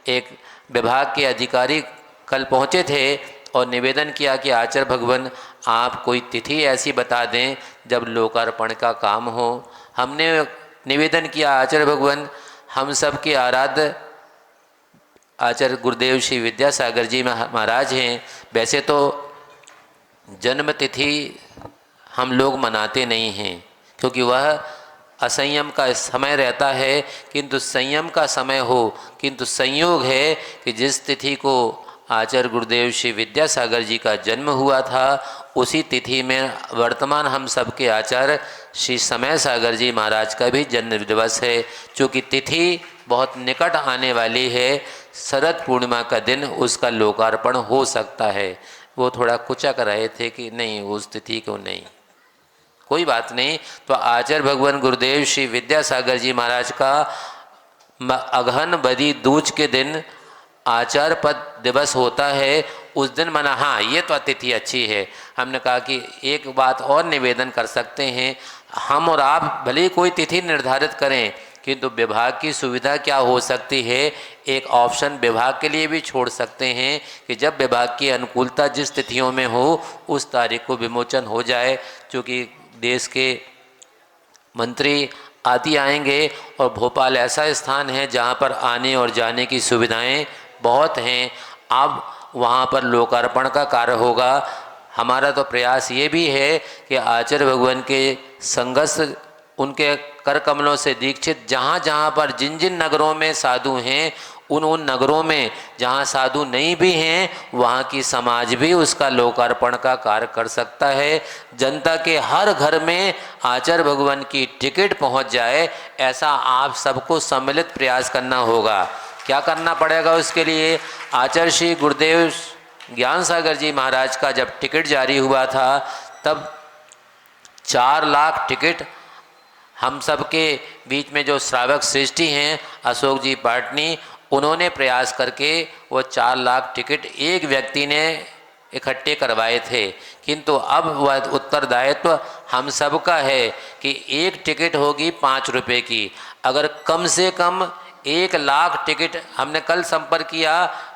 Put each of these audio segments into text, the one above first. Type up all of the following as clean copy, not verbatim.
एक विभाग के अधिकारी कल पहुँचे थे और निवेदन किया कि आचार्य भगवान आप कोई तिथि ऐसी बता दें जब लोकार्पण का काम हो। हमने निवेदन किया आचार्य भगवान हम सब के आराध्य आचार्य गुरुदेव श्री विद्यासागर जी महाराज हैं। वैसे तो जन्म तिथि हम लोग मनाते नहीं हैं क्योंकि वह असंयम का समय रहता है, किंतु संयम का समय हो। किंतु संयोग है कि जिस तिथि को आचार्य गुरुदेव श्री विद्यासागर जी का जन्म हुआ था उसी तिथि में वर्तमान हम सबके आचार्य श्री समय सागर जी महाराज का भी जन्म दिवस है। चूँकि तिथि बहुत निकट आने वाली है, शरद पूर्णिमा का दिन उसका लोकार्पण हो सकता है। वो थोड़ा कुचक रहे थे कि नहीं उस तिथि को नहीं, कोई बात नहीं। तो आचार्य भगवान गुरुदेव श्री विद्यासागर जी महाराज का अगहन बदी दूज के दिन आचार्य पद दिवस होता है, उस दिन मना। हाँ, ये तो तिथि अच्छी है। हमने कहा कि एक बात और निवेदन कर सकते हैं, हम और आप भले ही कोई तिथि निर्धारित करें किंतु विभाग की सुविधा क्या हो सकती है, एक ऑप्शन विभाग के लिए भी छोड़ सकते हैं कि जब विभाग की अनुकूलता जिस तिथियों में हो उस तारीख को विमोचन हो जाए। क्योंकि देश के मंत्री आदि आएंगे और भोपाल ऐसा स्थान है जहाँ पर आने और जाने की सुविधाएं बहुत हैं। अब वहाँ पर लोकार्पण का कार्य होगा। हमारा तो प्रयास ये भी है कि आचार्य भगवान के संगत उनके कर कमलों से दीक्षित जहाँ जहाँ पर जिन जिन नगरों में साधु हैं उन नगरों में जहाँ साधु नहीं भी हैं वहाँ की समाज भी उसका लोकार्पण का कार्य कर सकता है। जनता के हर घर में आचार्य भगवान की टिकट पहुँच जाए, ऐसा आप सबको सम्मिलित प्रयास करना होगा। क्या करना पड़ेगा उसके लिए? आचार्य श्री गुरुदेव ज्ञान सागर जी महाराज का जब टिकट जारी हुआ था तब 4 लाख टिकट हम सबके बीच में जो श्रावक सृष्टि हैं अशोक जी पाटनी, उन्होंने प्रयास करके वो 4 लाख टिकट एक व्यक्ति ने इकट्ठे करवाए थे। किंतु अब वह उत्तरदायित्व हम सबका है कि एक टिकट होगी 5 रुपये की। अगर कम से कम 1 लाख टिकट, हमने कल संपर्क किया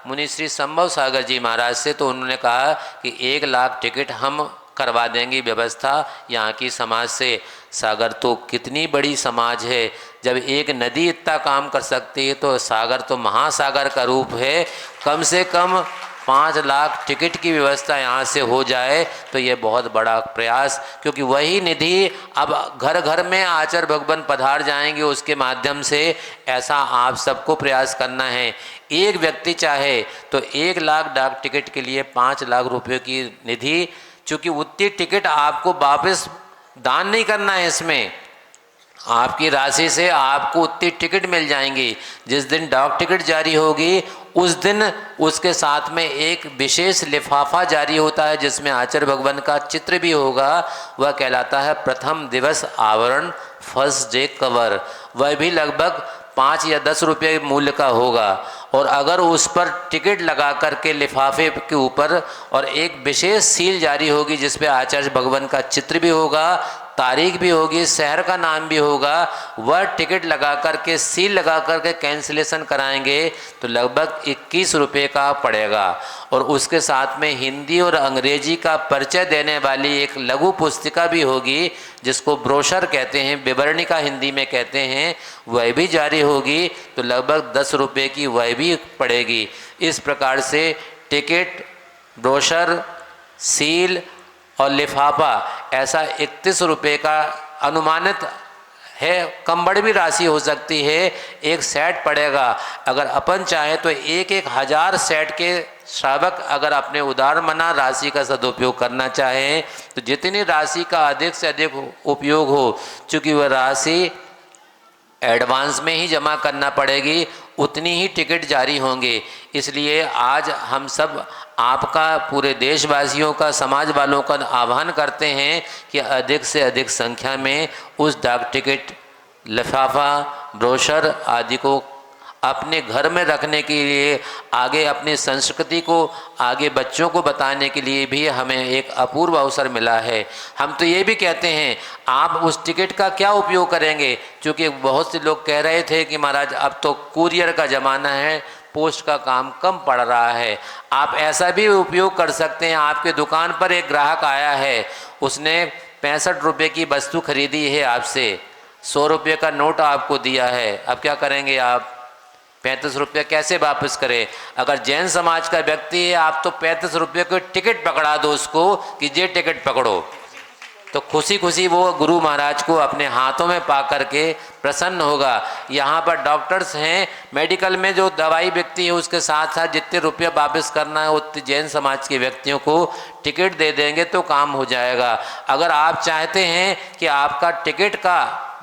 मुनि श्री संभव सागर जी महाराज से, तो उन्होंने कहा कि 1 लाख टिकट हम करवा देंगे व्यवस्था यहाँ की समाज से। सागर तो कितनी बड़ी समाज है, जब एक नदी इतना काम कर सकती है तो सागर तो महासागर का रूप है। कम से कम 5 लाख टिकट की व्यवस्था यहाँ से हो जाए तो ये बहुत बड़ा प्रयास, क्योंकि वही निधि अब घर घर में आचार्य भगवान पधार जाएंगे उसके माध्यम से। ऐसा आप सबको प्रयास करना है। एक व्यक्ति चाहे तो 1 लाख डाक टिकट के लिए 5 लाख रुपये की निधि, चूँकि उतनी टिकट आपको वापस दान नहीं करना है, इसमें आपकी राशि से आपको उतनी टिकट मिल जाएंगी। जिस दिन डाक टिकट जारी होगी उस दिन उसके साथ में एक विशेष लिफाफा जारी होता है जिसमें आचार्य भगवान का चित्र भी होगा। वह कहलाता है प्रथम दिवस आवरण, फर्स्ट डे कवर। वह भी लगभग 5 या 10 रुपये मूल्य का होगा। और अगर उस पर टिकट लगा करके लिफाफे के ऊपर और एक विशेष सील जारी होगी जिस पे आचार्य भगवान का चित्र भी होगा, तारीख भी होगी, शहर का नाम भी होगा, वह टिकट लगा करके सील लगा करके कैंसिलेशन कराएंगे तो लगभग 21 रुपये का पड़ेगा। और उसके साथ में हिंदी और अंग्रेजी का परिचय देने वाली एक लघु पुस्तिका भी होगी जिसको ब्रोशर कहते हैं, विवरणिका हिंदी में कहते हैं, वह भी जारी होगी तो लगभग 10 रुपये की वह भी पड़ेगी। इस प्रकार से टिकट, ब्रोशर, सील और लिफाफा ऐसा 31 रुपये का अनुमानित है। कम बड़ी भी राशि हो सकती है। एक सेट पड़ेगा। अगर अपन चाहे तो 1,000 सेट के श्रावक अगर अपने उदार मना राशि का सदुपयोग करना चाहें तो जितनी राशि का अधिक से अधिक उपयोग हो, चूँकि वह राशि एडवांस में ही जमा करना पड़ेगी, उतनी ही टिकट जारी होंगे। इसलिए आज हम सब आपका, पूरे देशवासियों का, समाज वालों का आह्वान करते हैं कि अधिक से अधिक संख्या में उस डाक टिकट, लिफाफा, ब्रोशर आदि को अपने घर में रखने के लिए, आगे अपनी संस्कृति को आगे बच्चों को बताने के लिए भी हमें एक अपूर्व अवसर मिला है। हम तो ये भी कहते हैं आप उस टिकट का क्या उपयोग करेंगे, क्योंकि बहुत से लोग कह रहे थे कि महाराज अब तो कुरियर का ज़माना है, पोस्ट का काम कम पड़ रहा है। आप ऐसा भी उपयोग कर सकते हैं, आपके दुकान पर एक ग्राहक आया है, उसने 65 रुपये की वस्तु खरीदी है आपसे, 100 रुपये का नोट आपको दिया है, अब क्या करेंगे आप? 35 रुपये कैसे वापस करें? अगर जैन समाज का व्यक्ति है, आप तो 35 रुपये को टिकट पकड़ा दो उसको कि ये टिकट पकड़ो, तो खुशी खुशी वो गुरु महाराज को अपने हाथों में पा करके प्रसन्न होगा। यहाँ पर डॉक्टर्स हैं, मेडिकल में जो दवाई बिकती है उसके साथ साथ जितने रुपये वापस करना है उतने जैन समाज के व्यक्तियों को टिकट दे देंगे तो काम हो जाएगा। अगर आप चाहते हैं कि आपका टिकट का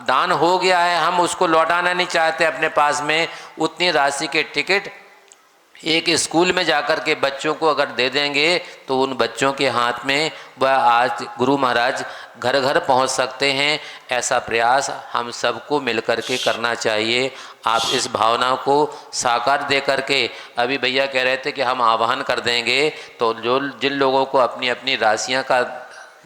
दान हो गया है, हम उसको लौटाना नहीं चाहते अपने पास में, उतनी राशि के टिकट एक स्कूल में जाकर के बच्चों को अगर दे देंगे तो उन बच्चों के हाथ में वह आज गुरु महाराज घर घर पहुंच सकते हैं। ऐसा प्रयास हम सबको मिलकर के करना चाहिए। आप इस भावना को साकार दे करके, अभी भैया कह रहे थे कि हम आह्वान कर देंगे, तो जो जिन लोगों को अपनी अपनी राशियां का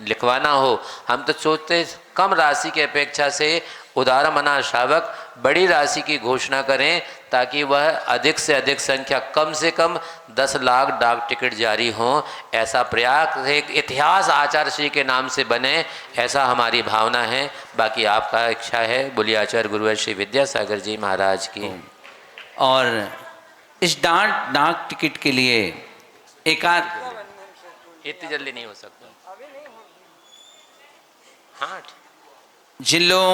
लिखवाना हो, हम तो सोचते कम राशि की अपेक्षा से उदार मना श्रावक बड़ी राशि की घोषणा करें ताकि वह अधिक से अधिक संख्या, कम से कम 10 लाख डाक टिकट जारी हों। ऐसा प्रयास एक इतिहास आचार्य श्री के नाम से बने, ऐसा हमारी भावना है। बाकी आपका इच्छा है। बोलिए आचार्य गुरुवर श्री विद्यासागर जी महाराज की। और इस डाक टिकट के लिए इतनी जल्दी नहीं हो सकता। हाँ, जिन लोगों